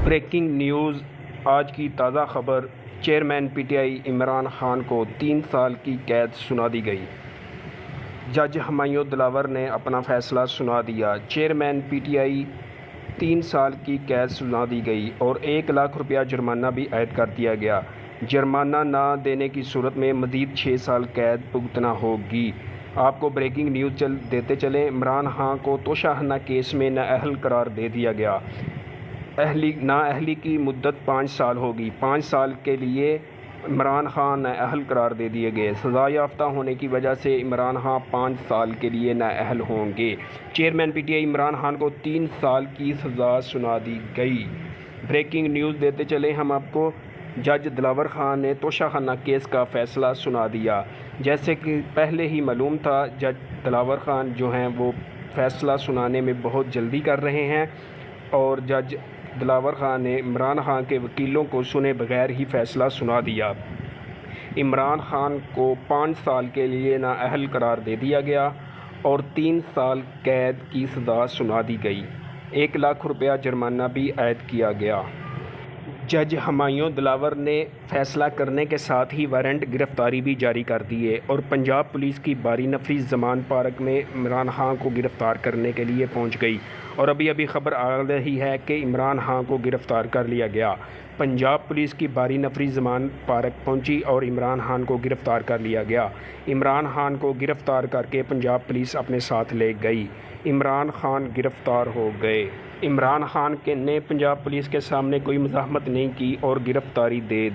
Breaking news. आज की ताज़ा खबर। चेयरमैन पीटीआई इमरान खान को 3 साल की कैद सुना दी गई। जज हुमायूं दिलावर ने अपना फ़ैसला सुना दिया। चेयरमैन पीटीआई 3 साल की कैद सुना दी गई और 1 लाख रुपया जुर्माना भी आयद कर दिया गया। जुर्माना ना देने की सूरत में मज़ीद 6 साल कैद भुगतना होगी। आपको ब्रेकिंग न्यूज़ देते चलें। इमरान खान को तोशाखाना केस में नाअहल करार दे दिया गया। नाअहली की मुद्दत 5 साल होगी। 5 साल के लिए इमरान खान नाअहल करार दे दिए गए। सज़ा याफ्ता होने की वजह से इमरान खान 5 साल के लिए नाअहल होंगे। चेयरमैन पीटीआई इमरान खान को 3 साल की सज़ा सुना दी गई। ब्रेकिंग न्यूज़ देते चले हम आपको। जज दिलावर खान ने तोशाखाना केस का फ़ैसला सुना दिया। जैसे कि पहले ही मालूम था, जज दिलावर खान जो हैं वो फ़ैसला सुनाने में बहुत जल्दी कर रहे हैं और जज दिलावर खान ने इमरान खान के वकीलों को सुने बगैर ही फ़ैसला सुना दिया। इमरान खान को 5 साल के लिए नाअहल करार दे दिया गया और 3 साल कैद की सज़ा सुना दी गई। 1 लाख रुपया जुर्माना भी आयद किया गया। जज हुमायूं दिलावर ने फ़ैसला करने के साथ ही वारंट गिरफ़्तारी भी जारी कर दिए और पंजाब पुलिस की बारी नफीस ज़मान पार्क में इमरान खान को गिरफ़्तार करने के लिए पहुंच गई और अभी खबर आ रही है कि इमरान खान को गिरफ़्तार कर लिया गया। पंजाब पुलिस की बारी नफरी ज़मान पार्क पहुंची और इमरान खान को गिरफ़्तार कर लिया गया। इमरान खान को गिरफ़्तार करके पंजाब पुलिस अपने साथ ले गई। इमरान खान गिरफ़्तार हो गए। इमरान खान ने पंजाब पुलिस के सामने कोई मज़ाहमत नहीं की और गिरफ़्तारी दे